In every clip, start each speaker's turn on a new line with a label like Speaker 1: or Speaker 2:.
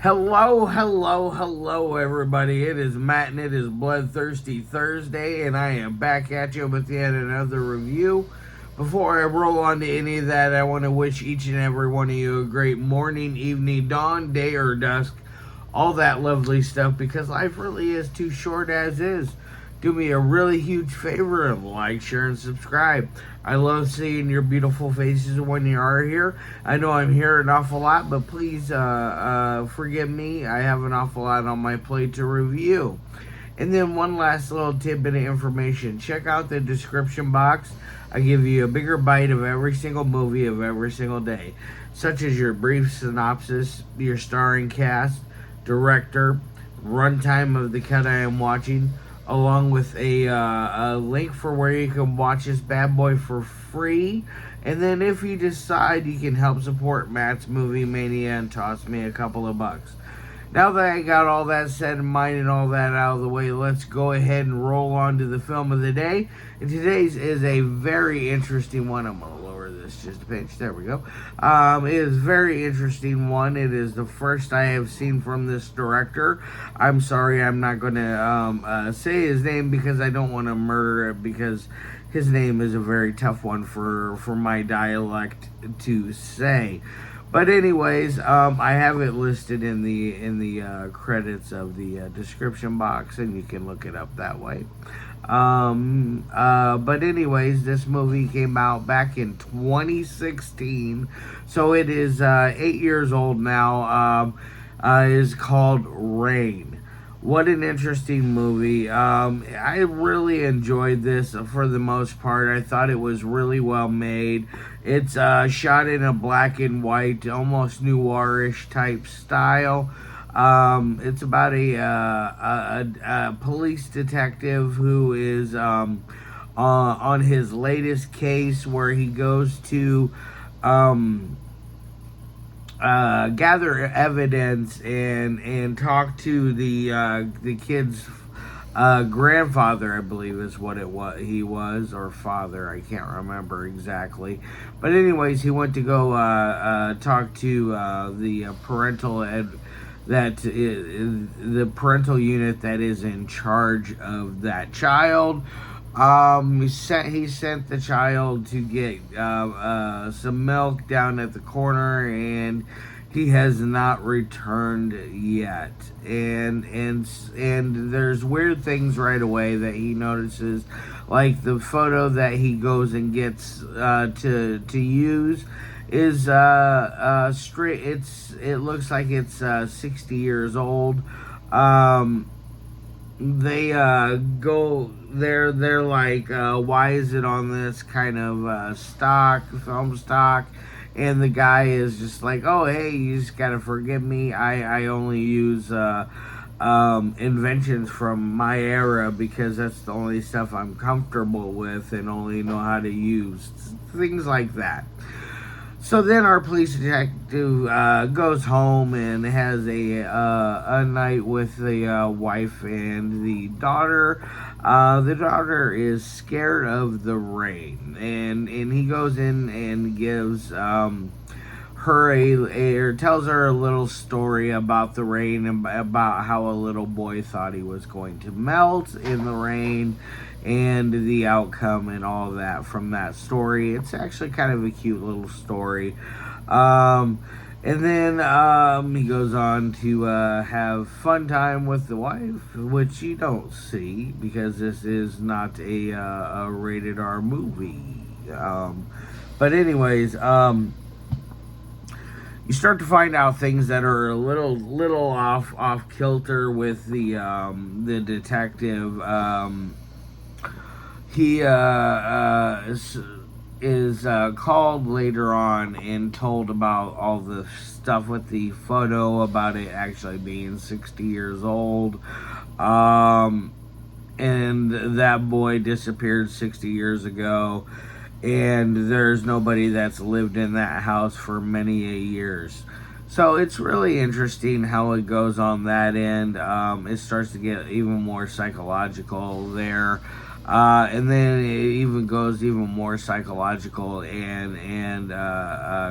Speaker 1: Hello, hello, hello, everybody. It is Matt and it is Bloodthirsty Thursday, and I am back at you with yet another review. Before I roll on to any of that, I want to wish each and every one of you a great morning, evening, dawn, day, or dusk. All that lovely stuff, because life really is too short as is. Do me a really huge favor and like, share, and subscribe. I love seeing your beautiful faces when you are here. I know I'm here an awful lot, but please forgive me. I have an awful lot on my plate to review. And then one last little tidbit of information. Check out the description box. I give you a bigger bite of every single movie of every single day, such as your brief synopsis, your starring cast, director, runtime of the cut I am watching, along with a link for where you can watch this bad boy for free. And then if you decide, you can help support Matt's Movie Mania and toss me a couple of bucks. Now that I got all that said in mind and all that out of the way, let's go ahead and roll on to the film of the day. And today's is a very interesting one. I'm going to lower this just a pinch. There we go. It is a very interesting one. It is the first I have seen from this director. I'm sorry, I'm not going to say his name because I don't want to murder it, because his name is a very tough one for my dialect to say. But anyways, I have it listed in the credits of the description box, and you can look it up that way. But anyways, this movie came out back in 2016, so it is 8 years old now. It is called Rain. What an interesting movie. I really enjoyed this for the most part. I thought it was really well made. It's shot in a black and white, almost noirish type style. It's about a police detective who is on his latest case, where he goes to gather evidence and talk to the kid's grandfather, I believe is what he was, or father, I can't remember exactly. But anyways, he went to go talk to the the parental unit that is in charge of that child. He sent the child to get some milk down at the corner, and he has not returned yet. And there's weird things right away that he notices, like the photo that he goes and gets to use is straight. It looks like it's 60 years old. They go they're like, why is it on this kind of film stock? And the guy is just like, oh, hey, you just gotta forgive me. I only use inventions from my era, because that's the only stuff I'm comfortable with and only know how to use. Things like that. So then our police detective goes home and has a night with the wife and the daughter. The daughter is scared of the rain, and he goes in and gives her tells her a little story about the rain, and about how a little boy thought he was going to melt in the rain, and the outcome and all that from that story. It's actually kind of a cute little story. And then he goes on to have fun time with the wife, which you don't see, because this is not a rated R movie. But anyways, you start to find out things that are a little off kilter with the detective. He is called later on and told about all the stuff with the photo, about it actually being 60 years old. And that boy disappeared 60 years ago. And there's nobody that's lived in that house for many years. So it's really interesting how it goes on that end. It starts to get even more psychological there. And then it even goes even more psychological and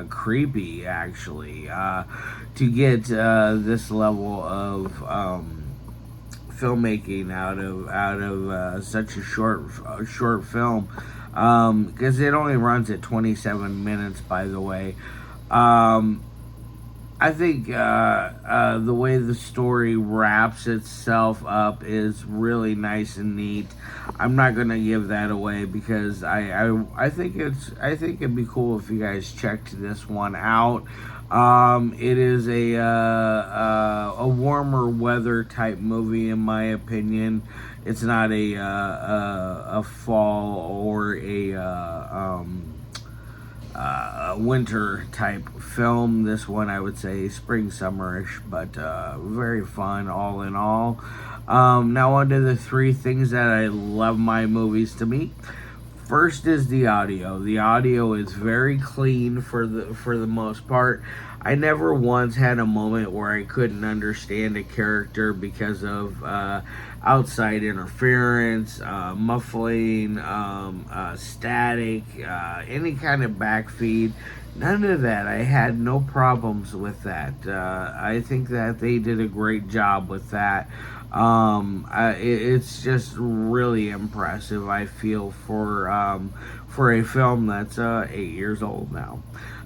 Speaker 1: creepy, actually, to get this level of filmmaking out of such a short film, because it only runs at 27 minutes, by the way. Um, I think the way the story wraps itself up is really nice and neat. I'm not gonna give that away because I think it'd be cool if you guys checked this one out. It is a warmer weather type movie, in my opinion. It's not a fall or a winter type film. This one, I would say spring summerish, but very fun all in all. Now on to the three things that I love my movies to meet. First is the audio. The audio is very clean for the most part. I never once had a moment where I couldn't understand a character because of outside interference, muffling, static, any kind of backfeed. None of that. I had no problems with that. I think that they did a great job with that. It's just really impressive, I feel, for a film that's 8 years old now.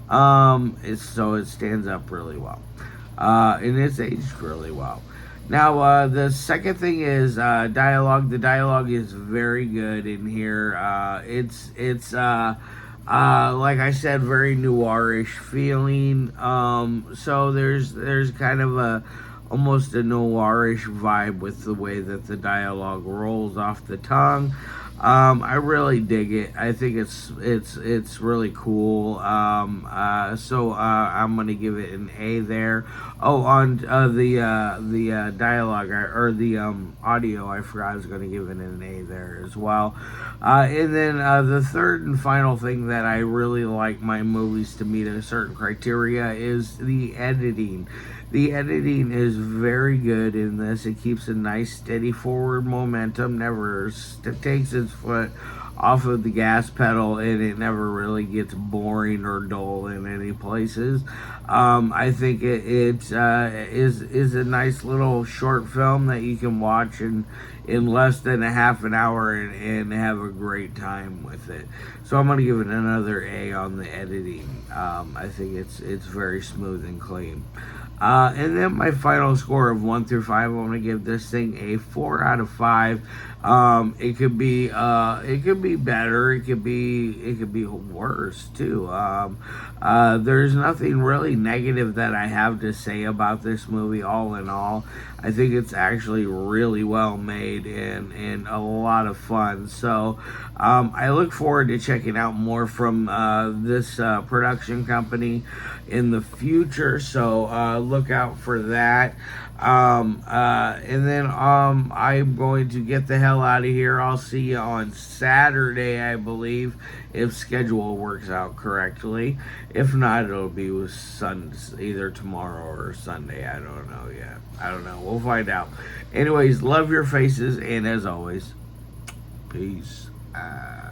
Speaker 1: So it stands up really well, and it's aged really well. Now, the second thing is dialogue. The dialogue is very good in here. It's like I said, very noirish feeling. So there's kind of a almost a noirish vibe with the way that the dialogue rolls off the tongue. I really dig it. I think it's really cool. So I'm gonna give it an A there. Oh, on the dialogue or the audio, I forgot I was gonna give it an A there as well. And then the third and final thing that I really like my movies to meet a certain criteria is the editing. The editing is very good in this. It keeps a nice steady forward momentum, never takes its foot off of the gas pedal, and it never really gets boring or dull in any places. I think it is a nice little short film that you can watch in less than a half an hour and have a great time with it. So I'm going to give it another A on the editing. I think it's very smooth and clean. And then my final score of 1 through 5, I'm gonna give this thing a 4 out of 5. It could be better. It could be worse too. There's nothing really negative that I have to say about this movie. All in all, I think it's actually really well made and a lot of fun. So I look forward to checking out more from this production company in the future. So look out for that. And then I'm going to get the hell out of here. I'll see you on Saturday, I believe, if schedule works out correctly. If not, it'll be with either tomorrow or Sunday. I don't know yet. I don't know. We'll find out. Anyways, love your faces, and as always, peace out.